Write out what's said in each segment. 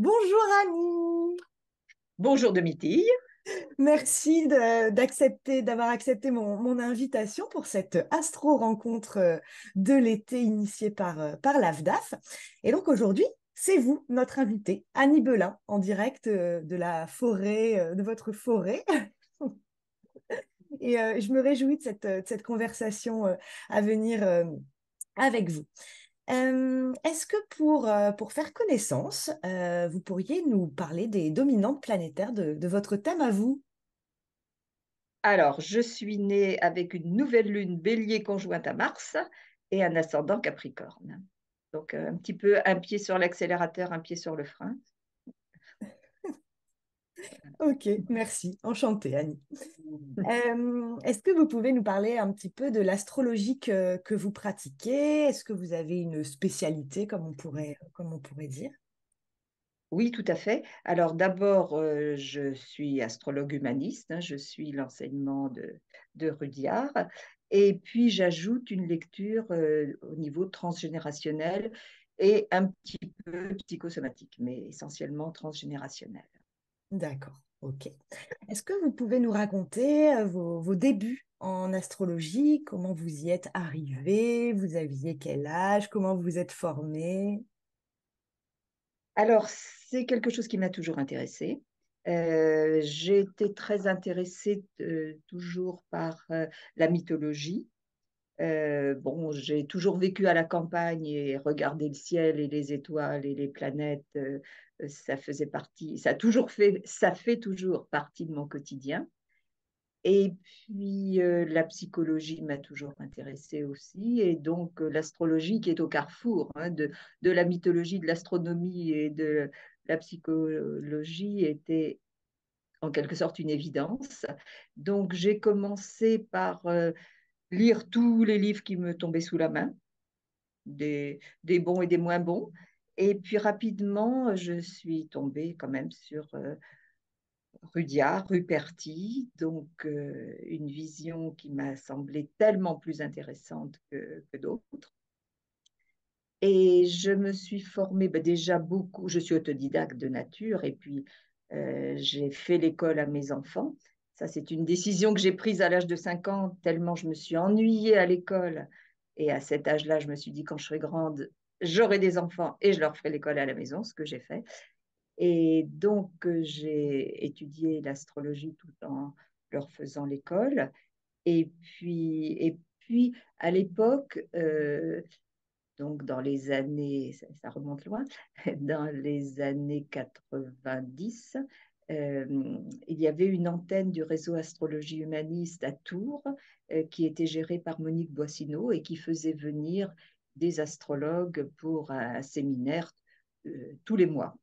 Bonjour Annie, Bonjour Domitille. merci d'avoir accepté mon invitation pour cette astro-rencontre de l'été initiée par l'AFDAF. Et donc aujourd'hui, c'est vous, notre invitée, Annie Belin, en direct de la forêt, de votre forêt. Et je me réjouis de cette conversation à venir avec vous. Est-ce que pour faire connaissance, vous pourriez nous parler des dominantes planétaires de votre thème à vous? Alors, je suis née avec une nouvelle lune bélier conjointe à Mars et un ascendant Capricorne. Donc, un petit peu un pied sur l'accélérateur, un pied sur le frein. Ok, merci. Enchantée, Annie. Est-ce que vous pouvez nous parler un petit peu de l'astrologie que vous pratiquez? Est-ce que vous avez une spécialité, comme on pourrait dire? Oui, tout à fait. Alors, d'abord, je suis astrologue humaniste, hein, je suis l'enseignement de Rudyard. Et puis, j'ajoute une lecture au niveau transgénérationnel et un petit peu psychosomatique, mais essentiellement transgénérationnel. D'accord, ok. Est-ce que vous pouvez nous raconter vos débuts en astrologie? Comment vous y êtes arrivé? Vous aviez quel âge? Comment vous vous êtes formé? Alors, c'est quelque chose qui m'a toujours intéressée. J'ai été très intéressée toujours par la mythologie. Bon, j'ai toujours vécu à la campagne et regarder le ciel et les étoiles et les planètes, ça faisait partie, ça a toujours fait, ça fait toujours partie de mon quotidien. Et puis, la psychologie m'a toujours intéressée aussi. Et donc, l'astrologie qui est au carrefour hein, de la mythologie, de l'astronomie et de la psychologie était en quelque sorte une évidence. Donc, j'ai commencé par lire tous les livres qui me tombaient sous la main, des bons et des moins bons. Et puis, rapidement, je suis tombée quand même sur Rudyard, Ruperti, donc une vision qui m'a semblé tellement plus intéressante que d'autres. Et je me suis formée déjà beaucoup, je suis autodidacte de nature, et puis j'ai fait l'école à mes enfants. Ça, c'est une décision que j'ai prise à l'âge de 5 ans, tellement je me suis ennuyée à l'école. Et à cet âge-là, je me suis dit, quand je serai grande, j'aurai des enfants et je leur ferai l'école à la maison, ce que j'ai fait. Et donc, j'ai étudié l'astrologie tout en leur faisant l'école. Et puis à l'époque, donc dans les années, ça remonte loin, dans les années 90, il y avait une antenne du réseau Astrologie Humaniste à Tours qui était gérée par Monique Boissineau et qui faisait venir des astrologues pour un séminaire tous les mois,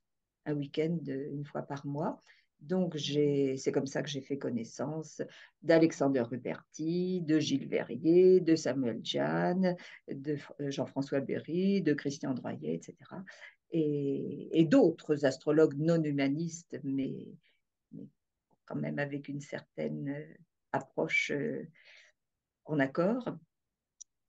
un week-end une fois par mois. Donc, c'est comme ça que j'ai fait connaissance d'Alexander Ruperti, de Gilles Verrier, de Samuel Jahn, de Jean-François Berry, de Christian Droyer, etc. Et d'autres astrologues non humanistes, mais quand même avec une certaine approche en accord.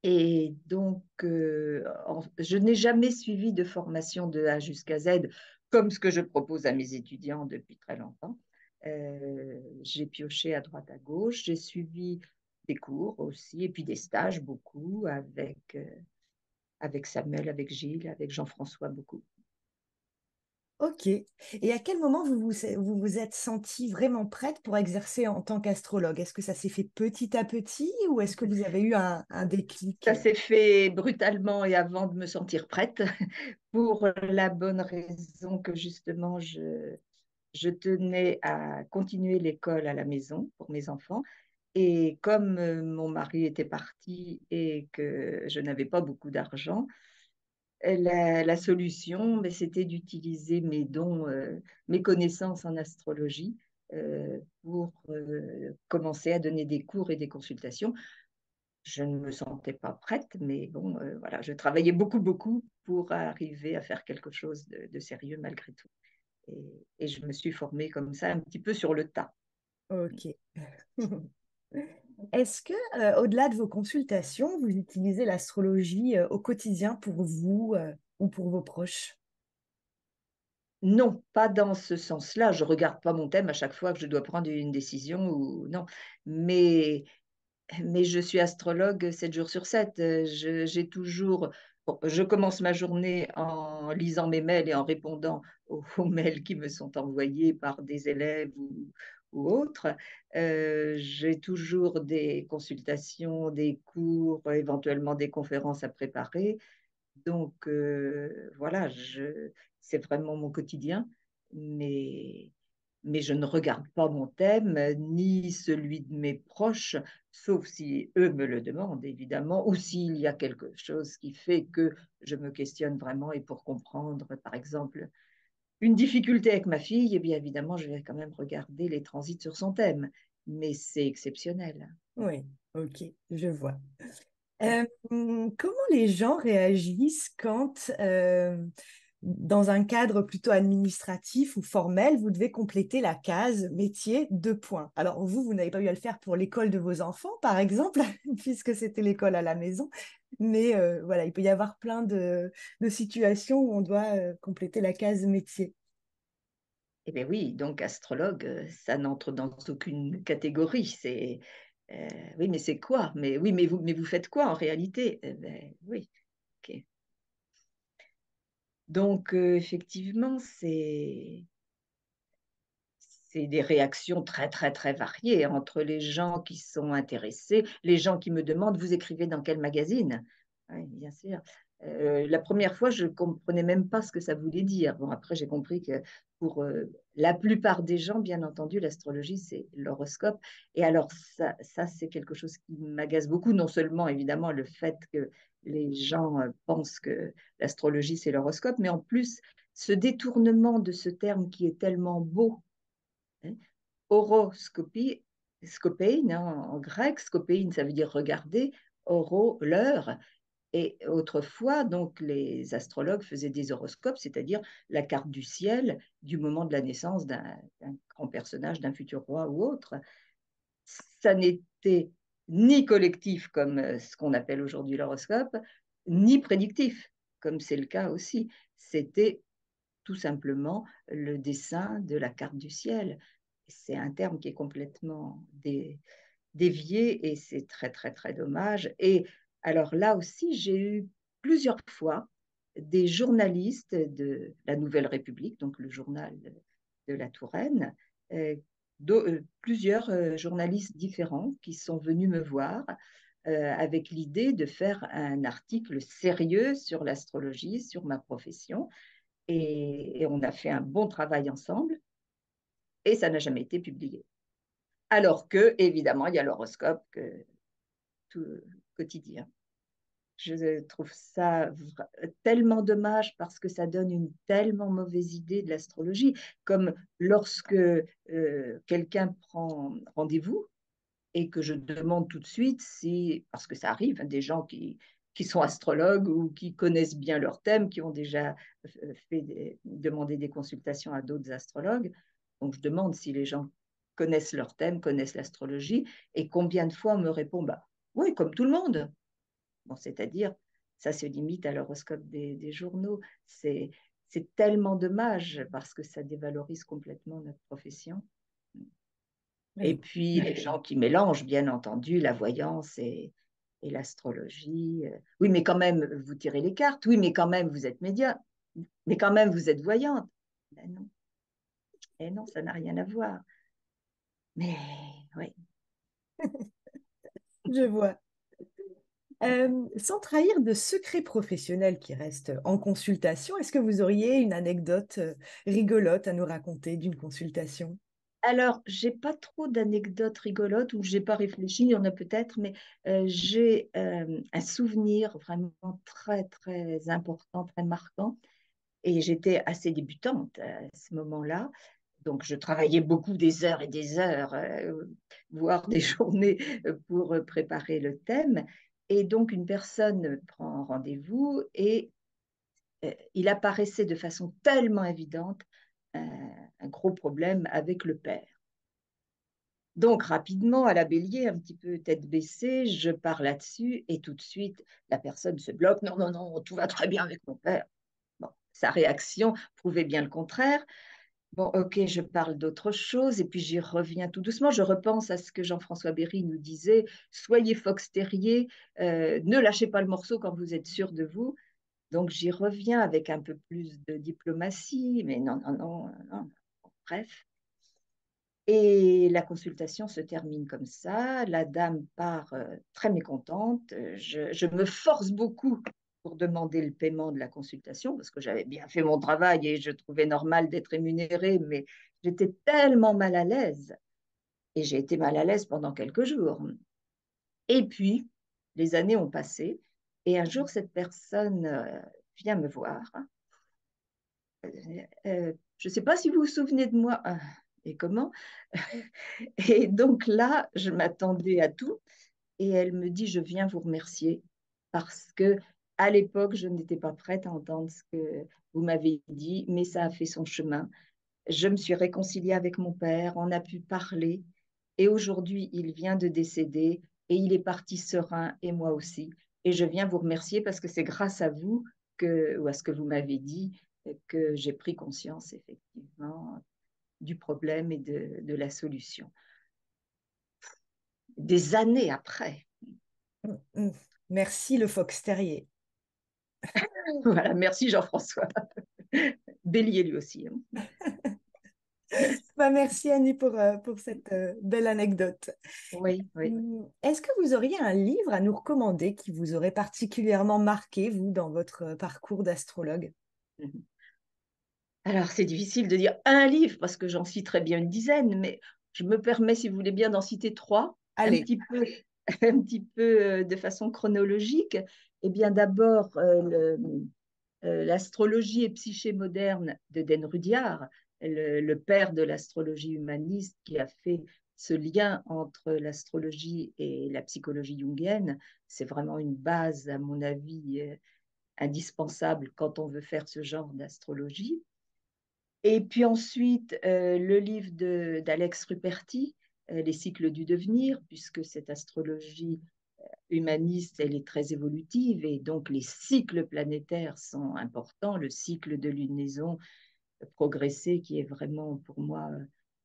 Et donc, je n'ai jamais suivi de formation de A jusqu'à Z comme ce que je propose à mes étudiants depuis très longtemps. J'ai pioché à droite à gauche, j'ai suivi des cours aussi, et puis des stages beaucoup avec Samuel, avec Gilles, avec Jean-François beaucoup. Ok. Et à quel moment vous vous êtes sentie vraiment prête pour exercer en tant qu'astrologue? Est-ce que ça s'est fait petit à petit ou est-ce que vous avez eu un déclic? Ça s'est fait brutalement et avant de me sentir prête, pour la bonne raison que justement, je tenais à continuer l'école à la maison pour mes enfants. Et comme mon mari était parti et que je n'avais pas beaucoup d'argent, la solution, mais c'était d'utiliser mes dons, mes connaissances en astrologie pour commencer à donner des cours et des consultations. Je ne me sentais pas prête, mais bon, voilà, je travaillais beaucoup, beaucoup pour arriver à faire quelque chose de sérieux malgré tout. Et je me suis formée comme ça, un petit peu sur le tas. Ok. Est-ce que, au-delà de vos consultations, vous utilisez l'astrologie au quotidien pour vous ou pour vos proches? Non, pas dans ce sens-là. Je regarde pas mon thème à chaque fois que je dois prendre une décision ou non. Mais, mais je suis astrologue 7 jours sur 7. J'ai toujours. Bon, je commence ma journée en lisant mes mails et en répondant aux mails qui me sont envoyés par des élèves ou autres. J'ai toujours des consultations, des cours, éventuellement des conférences à préparer. Donc, voilà, c'est vraiment mon quotidien, mais, mais je ne regarde pas mon thème, ni celui de mes proches, sauf si eux me le demandent, évidemment, ou s'il y a quelque chose qui fait que je me questionne vraiment et pour comprendre, par exemple, une difficulté avec ma fille, eh bien évidemment, je vais quand même regarder les transits sur son thème, mais c'est exceptionnel. Oui, ok, je vois. Comment les gens réagissent quand, dans un cadre plutôt administratif ou formel, vous devez compléter la case métier 2 points? Alors, vous n'avez pas eu à le faire pour l'école de vos enfants, par exemple, puisque c'était l'école à la maison. Mais voilà, il peut y avoir plein de situations où on doit compléter la case métier. Eh bien oui, donc astrologue, ça n'entre dans aucune catégorie. Oui, mais c'est quoi? Mais oui, mais vous faites quoi en réalité? Eh ben, oui, ok. Donc effectivement, c'est des réactions très, très, très variées entre les gens qui sont intéressés, les gens qui me demandent, vous écrivez dans quel magazine? Oui, bien sûr. La première fois, je ne comprenais même pas ce que ça voulait dire. Bon, après, j'ai compris que pour la plupart des gens, bien entendu, l'astrologie, c'est l'horoscope. Et alors, ça c'est quelque chose qui m'agace beaucoup, non seulement, évidemment, le fait que les gens pensent que l'astrologie, c'est l'horoscope, mais en plus, ce détournement de ce terme qui est tellement beau, hein. Horoscopie, scopéine, hein, en grec, scopéine, ça veut dire regarder, oro, l'heure. Et autrefois, donc, les astrologues faisaient des horoscopes, c'est-à-dire la carte du ciel du moment de la naissance d'un grand personnage, d'un futur roi ou autre. Ça n'était ni collectif comme ce qu'on appelle aujourd'hui l'horoscope, ni prédictif, comme c'est le cas aussi. C'était tout simplement le dessin de la carte du ciel. C'est un terme qui est complètement dévié et c'est très, très, très dommage. Et alors là aussi, j'ai eu plusieurs fois des journalistes de la Nouvelle République, donc le journal de la Touraine, euh, plusieurs journalistes différents qui sont venus me voir avec l'idée de faire un article sérieux sur l'astrologie, sur ma profession. Et on a fait un bon travail ensemble et ça n'a jamais été publié. Alors que, évidemment, il y a l'horoscope tout quotidien. Je trouve ça tellement dommage parce que ça donne une tellement mauvaise idée de l'astrologie, comme lorsque quelqu'un prend rendez-vous et que je demande tout de suite si, parce que ça arrive, hein, des gens qui sont astrologues ou qui connaissent bien leur thème, qui ont déjà demandé des consultations à d'autres astrologues. Donc, je demande si les gens connaissent leur thème, connaissent l'astrologie, et combien de fois on me répond, bah, oui, comme tout le monde. Bon, c'est-à-dire, ça se limite à l'horoscope des journaux. C'est tellement dommage parce que ça dévalorise complètement notre profession. Et Oui. puis, les gens qui mélangent, bien entendu, la voyance et l'astrologie. Oui, mais quand même, vous tirez les cartes. Oui, mais quand même, vous êtes médium. Mais quand même, vous êtes voyante. Ben non. Et non, ça n'a rien à voir. Mais oui. Je vois. Sans trahir de secrets professionnels qui restent en consultation, est-ce que vous auriez une anecdote rigolote à nous raconter d'une consultation? Alors, j'ai pas trop d'anecdotes rigolotes où j'ai pas réfléchi, il y en a peut-être, mais j'ai un souvenir vraiment très, très important, très marquant. Et j'étais assez débutante à ce moment-là. Donc, je travaillais beaucoup des heures et des heures, voire des journées pour préparer le thème. Et donc, une personne prend rendez-vous et il apparaissait de façon tellement évidente un gros problème avec le père. Donc, rapidement, à la bélier, un petit peu tête baissée, je pars là-dessus et tout de suite, la personne se bloque. Non, non, non, tout va très bien avec mon père. Bon, sa réaction prouvait bien le contraire. Bon, ok, je parle d'autre chose et puis j'y reviens tout doucement. Je repense à ce que Jean-François Berry nous disait, soyez fox terrier, ne lâchez pas le morceau quand vous êtes sûr de vous. Donc j'y reviens avec un peu plus de diplomatie, mais non, non, non, non. Bref. Et la consultation se termine comme ça. La dame part très mécontente. Je me force beaucoup pour demander le paiement de la consultation parce que j'avais bien fait mon travail et je trouvais normal d'être rémunérée, mais j'étais tellement mal à l'aise et j'ai été mal à l'aise pendant quelques jours. Et puis, les années ont passé et un jour, cette personne vient me voir. Je ne sais pas si vous vous souvenez de moi. Et comment? Et donc là, je m'attendais à tout. Et elle me dit, je viens vous remercier parce que à l'époque, je n'étais pas prête à entendre ce que vous m'avez dit, mais ça a fait son chemin. Je me suis réconciliée avec mon père, on a pu parler. Et aujourd'hui, il vient de décéder et il est parti serein et moi aussi. Et je viens vous remercier parce que c'est grâce à vous ou à ce que vous m'avez dit que j'ai pris conscience effectivement du problème et de la solution. Des années après. Mm. Merci le fox terrier. Voilà, merci Jean-François. Bélier lui aussi. Hein. Bah, merci Annie pour cette belle anecdote. Oui, oui. Est-ce que vous auriez un livre à nous recommander qui vous aurait particulièrement marqué, vous, dans votre parcours d'astrologue? Alors, c'est difficile de dire un livre parce que j'en citerai bien une dizaine, mais je me permets, si vous voulez bien, d'en citer trois, un Allez. petit peu, un petit peu de façon chronologique. Eh bien, d'abord, l'astrologie et psyché moderne de Den Rudyard, le père de l'astrologie humaniste qui a fait ce lien entre l'astrologie et la psychologie jungienne. C'est vraiment une base, à mon avis, indispensable quand on veut faire ce genre d'astrologie. Et puis ensuite, le livre d'Alex Ruperti, Les cycles du devenir, puisque cette astrologie humaniste, elle est très évolutive et donc les cycles planétaires sont importants. Le cycle de lunaison progressé qui est vraiment pour moi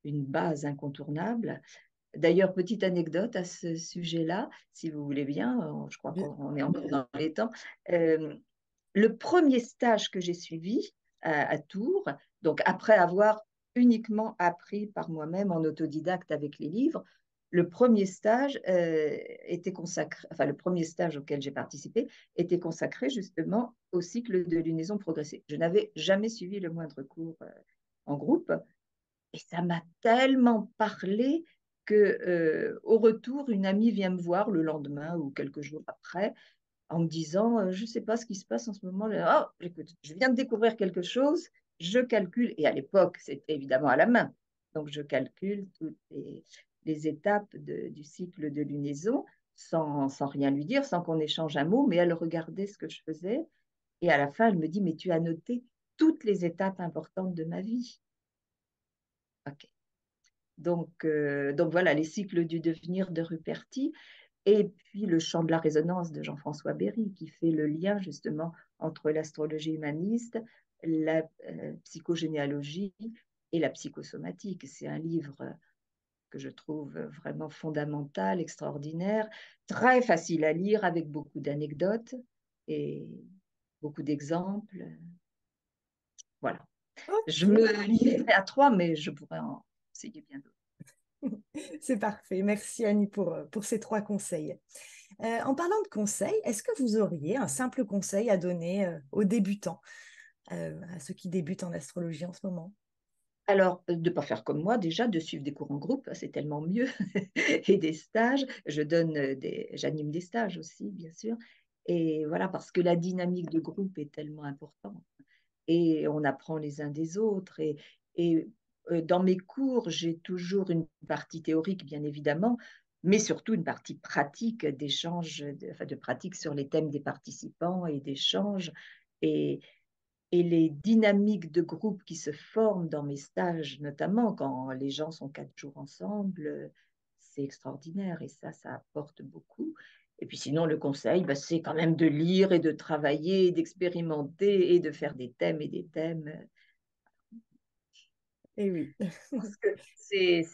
une base incontournable. D'ailleurs, petite anecdote à ce sujet-là, si vous voulez bien, je crois qu'on est encore dans les temps. Euh, le premier stage que j'ai suivi à Tours, donc après avoir uniquement appris par moi-même en autodidacte avec les livres, le premier stage était consacré, enfin le premier stage auquel j'ai participé était consacré justement au cycle de lunaison progressée. Je n'avais jamais suivi le moindre cours en groupe et ça m'a tellement parlé que au retour, une amie vient me voir le lendemain ou quelques jours après en me disant, je ne sais pas ce qui se passe en ce moment. Oh, écoute, je viens de découvrir quelque chose, je calcule, et à l'époque, c'était évidemment à la main. Donc, je calcule toutes les étapes du cycle de lunaison sans rien lui dire, sans qu'on échange un mot, mais elle regardait ce que je faisais. Et à la fin, elle me dit, mais tu as noté toutes les étapes importantes de ma vie. OK. Donc voilà, les cycles du devenir de Ruperti. Et puis le chant de la résonance de Jean-François Berry, qui fait le lien justement entre l'astrologie humaniste, la psychogénéalogie et la psychosomatique. C'est un livre que je trouve vraiment fondamental, extraordinaire, très facile à lire avec beaucoup d'anecdotes et beaucoup d'exemples. Voilà. Je Ok, me limiterai à trois, mais je pourrais en essayer bien d'autres. c'est parfait. Merci Annie pour ces trois conseils. En parlant de conseils, est-ce que vous auriez un simple conseil à donner aux débutants, à ceux qui débutent en astrologie en ce moment? Alors, de ne pas faire comme moi, déjà, de suivre des cours en groupe, c'est tellement mieux, et des stages. J'anime des stages aussi, bien sûr. Et voilà, parce que la dynamique de groupe est tellement importante. Et on apprend les uns des autres. Et dans mes cours, j'ai toujours une partie théorique, bien évidemment, mais surtout une partie pratique d'échange, enfin de pratique sur les thèmes des participants et d'échange. Et les dynamiques de groupe qui se forment dans mes stages, notamment quand les gens sont 4 jours ensemble, c'est extraordinaire et ça apporte beaucoup. Et puis sinon, le conseil, bah, c'est quand même de lire et de travailler, d'expérimenter et de faire des thèmes et des thèmes. Et oui, Parce que c'est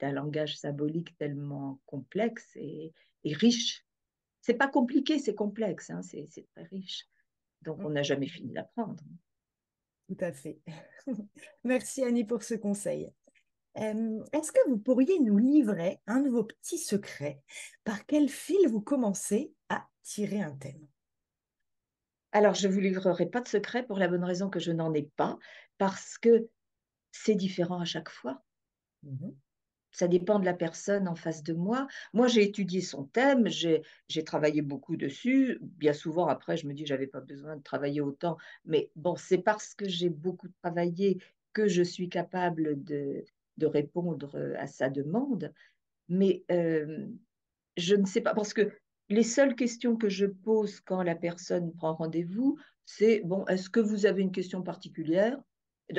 un langage symbolique tellement complexe et riche. C'est pas compliqué, c'est complexe, hein, c'est très riche. Donc, on n'a jamais fini d'apprendre. tout à fait. Merci Annie pour ce conseil. Est-ce que vous pourriez nous livrer un de vos petits secrets? Par quel fil vous commencez à tirer un thème? Alors, je ne vous livrerai pas de secret pour la bonne raison que je n'en ai pas, parce que c'est différent à chaque fois. Mhm. Ça dépend de la personne en face de moi. Moi, j'ai étudié son thème, j'ai travaillé beaucoup dessus. Bien souvent, après, je me dis que je n'avais pas besoin de travailler autant. Mais bon, c'est parce que j'ai beaucoup travaillé que je suis capable de répondre à sa demande. Mais je ne sais pas, parce que les seules questions que je pose quand la personne prend rendez-vous, c'est, bon, est-ce que vous avez une question particulière?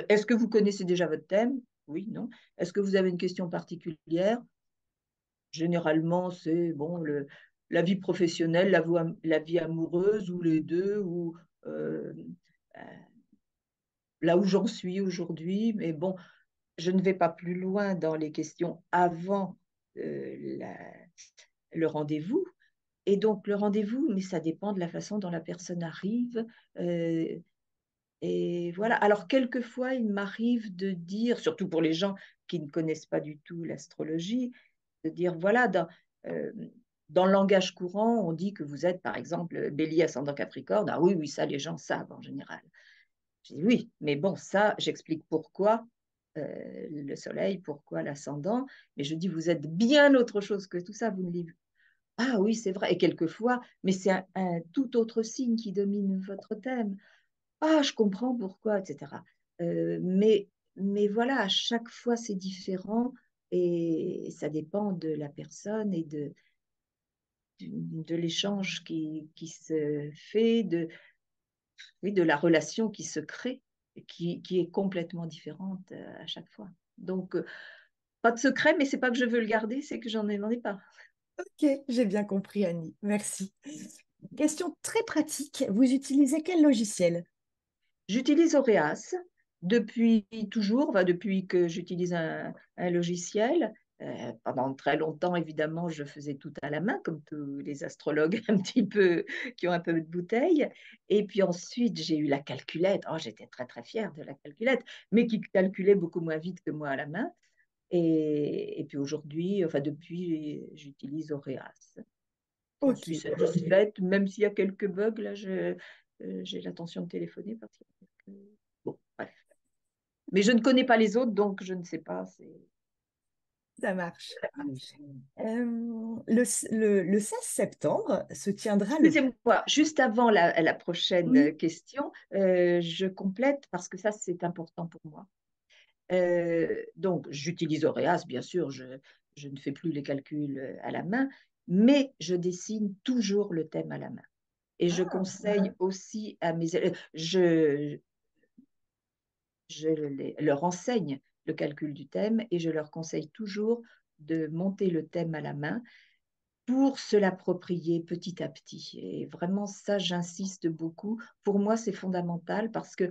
Est-ce que vous connaissez déjà votre thème? Oui, non. Est-ce que vous avez une question particulière? Généralement, c'est, bon, la vie professionnelle, la vie amoureuse, ou les deux, ou euh, euh, là où j'en suis aujourd'hui. Mais bon, je ne vais pas plus loin dans les questions avant le rendez-vous. Et donc, le rendez-vous, mais ça dépend de la façon dont la personne arrive. euh, et voilà. Alors, quelquefois, il m'arrive de dire, surtout pour les gens qui ne connaissent pas du tout l'astrologie, de dire, voilà, euh, dans le langage courant, on dit que vous êtes, par exemple, Bélier ascendant Capricorne. Ah oui, oui, ça, les gens savent en général. Je dis oui, mais bon, ça, j'explique pourquoi le soleil, pourquoi l'ascendant. Mais je dis, vous êtes bien autre chose que tout ça, vous ne l'êtes. Ah oui, c'est vrai. Et quelquefois, mais c'est un tout autre signe qui domine votre thème. Ah, je comprends pourquoi, etc. Mais voilà, à chaque fois, c'est différent et ça dépend de la personne et de l'échange qui se fait, oui, de la relation qui se crée, qui est complètement différente à chaque fois. Donc, pas de secret, mais c'est pas que je veux le garder, c'est que n'en ai pas. Ok, j'ai bien compris Annie, merci. Question très pratique, vous utilisez quel logiciel? J'utilise Aureas depuis toujours, enfin, depuis que j'utilise un logiciel. Pendant très longtemps, évidemment, je faisais tout à la main, comme tous les astrologues un petit peu qui ont un peu de bouteille. Et puis ensuite, j'ai eu la calculette. Oh, j'étais très très fière de la calculette, mais qui calculait beaucoup moins vite que moi à la main. Et puis aujourd'hui, enfin depuis, j'utilise Aureas. J'en Ok, suis satisfaite, même s'il y a quelques bugs. Là, j'ai l'intention de téléphoner parce qu'il y a quelques... Bon, bref. Mais je ne connais pas les autres, donc je ne sais pas. ça marche. Le 16 septembre se tiendra le... Excusez-moi, juste avant la Oui, prochaine question, je complète parce que ça, c'est important pour moi. Donc, j'utilise Aureas, bien sûr, je ne fais plus les calculs à la main, mais je dessine toujours le thème à la main. Et je ah, conseille aussi à mes élèves, leur enseigne le calcul du thème et je leur conseille toujours de monter le thème à la main pour se l'approprier petit à petit. Et vraiment, ça, j'insiste beaucoup. Pour moi, c'est fondamental parce que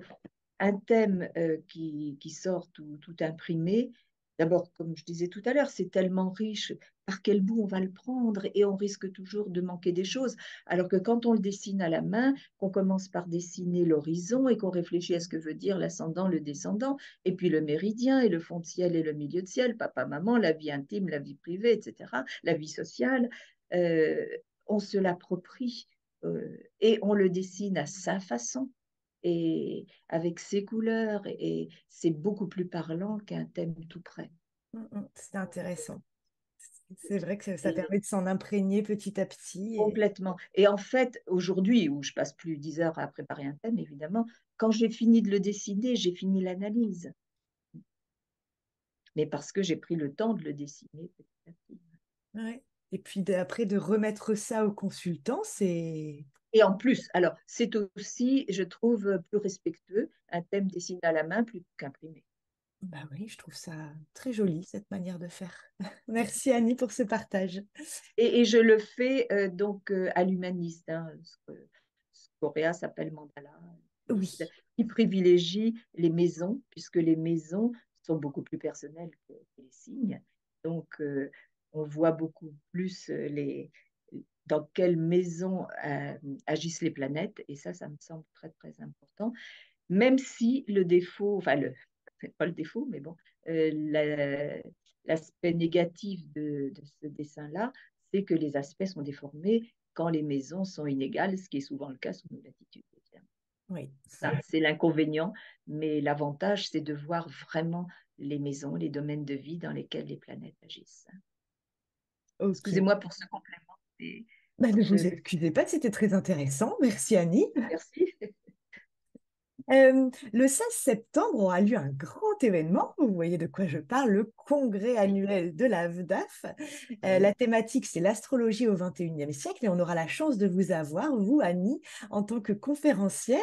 un thème qui sort tout imprimé, d'abord, comme je disais tout à l'heure, c'est tellement riche, par quel bout on va le prendre et on risque toujours de manquer des choses. Alors que quand on le dessine à la main, qu'on commence par dessiner l'horizon et qu'on réfléchit à ce que veut dire l'ascendant, le descendant, et puis le méridien et le fond de ciel et le milieu de ciel, papa, maman, la vie intime, la vie privée, etc., la vie sociale, euh, on se l'approprie et on le dessine à sa façon et avec ses couleurs et c'est beaucoup plus parlant qu'un thème tout près. c'est intéressant. C'est vrai que ça Et permet de s'en imprégner petit à petit. complètement. Et en fait, aujourd'hui, où je passe plus 10 heures à préparer un thème, évidemment, quand j'ai fini de le dessiner, j'ai fini l'analyse. Mais parce que j'ai pris le temps de le dessiner petit à petit. Ouais. Et puis après, de remettre ça au consultant, c'est... Et en plus, alors, c'est aussi, je trouve, plus respectueux, un thème dessiné à la main plutôt qu'imprimé. Bah oui, je trouve ça très joli, cette manière de faire. Merci Annie pour ce partage. Et je le fais donc à l'humaniste, hein, ce qu'Auréa s'appelle mandala, Oui, qui privilégie les maisons, puisque les maisons sont beaucoup plus personnelles que les signes. Donc, on voit beaucoup plus dans quelle maison agissent les planètes, et ça me semble très, très important. Même si le défaut, enfin, c'est pas le défaut, mais bon, l'aspect négatif de ce dessin-là, c'est que les aspects sont déformés quand les maisons sont inégales, ce qui est souvent le cas sous nos latitudes. oui. Ça, c'est l'inconvénient, mais l'avantage, c'est de voir vraiment les maisons, les domaines de vie dans lesquels les planètes agissent. Ok. Excusez-moi pour ce complément. Bah, ne Je... vous excusez pas, c'était très intéressant. Merci Annie. Merci. Le 16 septembre aura lieu un grand événement, vous voyez de quoi je parle, le congrès Oui, annuel de la VDAF. oui. La thématique, c'est l'astrologie au XXIe siècle et on aura la chance de vous avoir, vous, Annie, en tant que conférencière.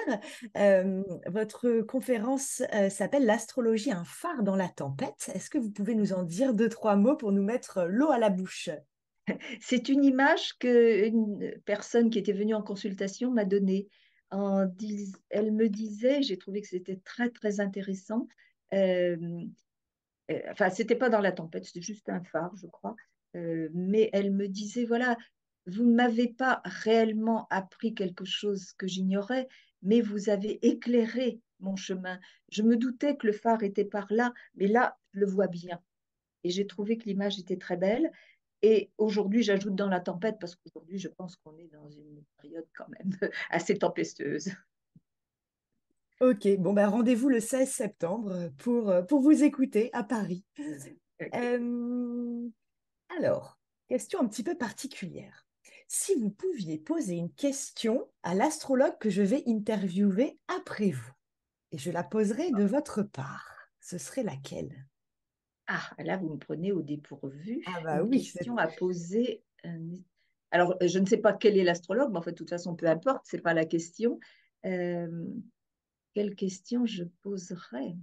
Votre conférence s'appelle L'astrologie, un phare dans la tempête. Est-ce que vous pouvez nous en dire deux, trois mots pour nous mettre l'eau à la bouche? C'est une image qu'une personne qui était venue en consultation m'a donnée. Elle me disait, j'ai trouvé que c'était très, très intéressant. euh, enfin, c'était pas dans la tempête, c'était juste un phare, je crois. Mais elle me disait, voilà, vous ne m'avez pas réellement appris quelque chose que j'ignorais, mais vous avez éclairé mon chemin. Je me doutais que le phare était par là, mais là, je le vois bien. Et j'ai trouvé que l'image était très belle. Et aujourd'hui, j'ajoute dans la tempête parce qu'aujourd'hui, je pense qu'on est dans une période quand même assez tempesteuse. Ok, bon, ben, rendez-vous le 16 septembre pour vous écouter à Paris. Ok. Euh, Alors, question un petit peu particulière. Si vous pouviez poser une question à l'astrologue que je vais interviewer après vous, et je la poserai de votre part, ce serait laquelle? Ah, là, vous me prenez au dépourvu. Ah bah Une oui, question à poser. Alors, je ne sais pas quel est l'astrologue, mais en fait, de toute façon, peu importe, ce n'est pas la question. Euh, Quelle question je poserais?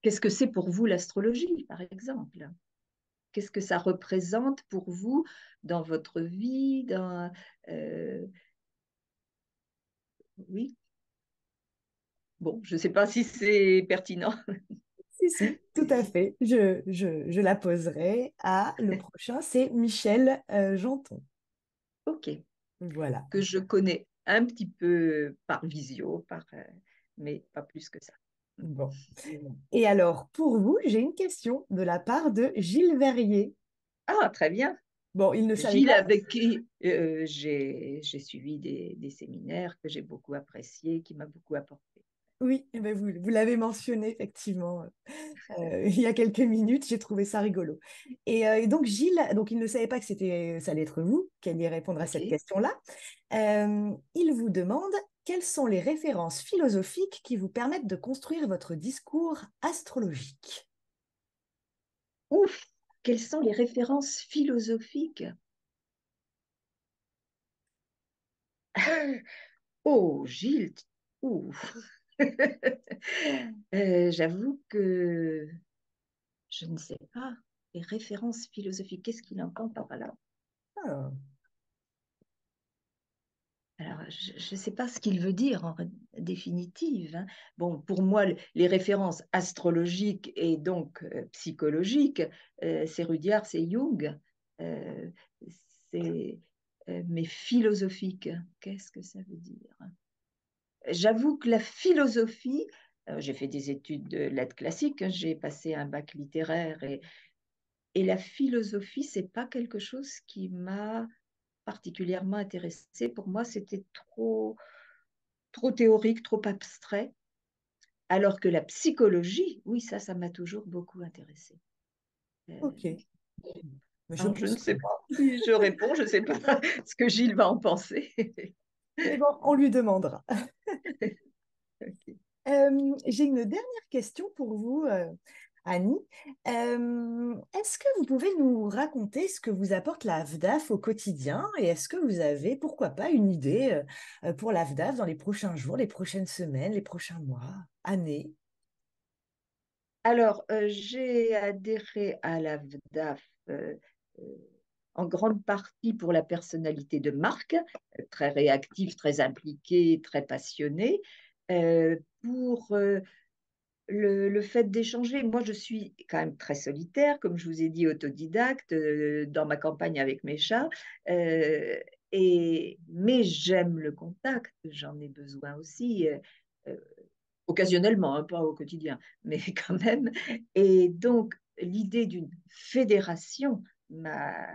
Qu'est-ce que c'est pour vous l'astrologie, par exemple? Qu'est-ce que ça représente pour vous dans votre vie, oui, bon, je ne sais pas si c'est pertinent. si, tout à fait. Je la poserai à le prochain, c'est Michel Janton. Ok, Voilà. que je connais un petit peu par visio, mais pas plus que ça. Bon. Et alors, pour vous, j'ai une question de la part de Gilles Verrier. Ah, très bien. Bon, il ne savait Gilles, pas. avec qui j'ai suivi des séminaires que j'ai beaucoup appréciés, qui m'a beaucoup apporté. Oui, eh ben vous l'avez mentionné effectivement il y a quelques minutes, j'ai trouvé ça rigolo. Et donc Gilles, donc il ne savait pas que ça allait être vous qui alliez répondre à cette Ok. question-là. Il vous demande quelles sont les références philosophiques qui vous permettent de construire votre discours astrologique. Ouf, quelles sont les références philosophiques? Oh, Gilles, ouf. J'avoue que je ne sais pas. Les références philosophiques, qu'est-ce qu'il entend par là? Ah, Alors, je ne sais pas ce qu'il veut dire en définitive, hein. Bon, pour moi, les références astrologiques et donc psychologiques, c'est Rudyard, c'est Jung, euh, c'est, mais philosophique, qu'est-ce que ça veut dire? J'avoue que la philosophie, j'ai fait des études de lettres classiques, hein, j'ai passé un bac littéraire et la philosophie, c'est pas quelque chose qui m'a particulièrement intéressée. Pour moi, c'était trop théorique, trop abstrait. Alors que la psychologie, oui, ça m'a toujours beaucoup intéressée. Euh, ok. Je alors, je ne pense. sais pas si je réponds, je ne sais pas ce que Gilles va en penser. Eh bon, on lui demandera. Ok. J'ai une dernière question pour vous. Annie. Est-ce que vous pouvez nous raconter ce que vous apporte la VDAF au quotidien et est-ce que vous avez, pourquoi pas, une idée pour la VDAF dans les prochains jours, les prochaines semaines, les prochains mois, années? Alors, j'ai adhéré à la VDAF euh, en grande partie pour la personnalité de Marc, très réactif, très impliqué, très passionné, pour le fait d'échanger. Moi, je suis quand même très solitaire, comme je vous ai dit, autodidacte, dans ma campagne avec mes chats. euh, mais j'aime le contact, j'en ai besoin aussi. Euh, Occasionnellement, hein, pas au quotidien, mais quand même. Et donc, l'idée d'une fédération m'a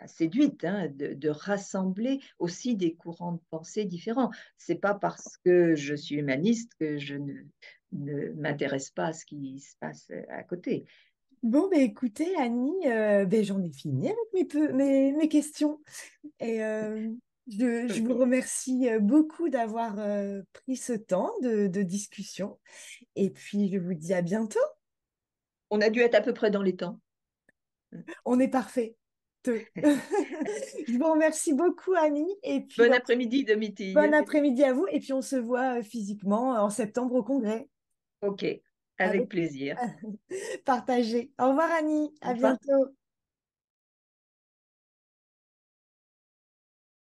séduite, hein, de rassembler aussi des courants de pensée différents. C'est pas parce que je suis humaniste que je ne m'intéresse pas à ce qui se passe à côté. Bon, ben écoutez, Annie, ben, j'en ai fini avec mes questions. Et je vous Ok. remercie beaucoup d'avoir pris ce temps de discussion. Et puis, je vous dis à bientôt. On a dû être à peu près dans les temps. On est parfait. Je vous remercie beaucoup, Annie. Et puis, Bon ben, après-midi, bon Domitille. après-midi à vous. Et puis, on se voit physiquement en septembre au congrès. Ok, avec Avec plaisir. partagé. Au revoir, Annie. Au À revoir. bientôt.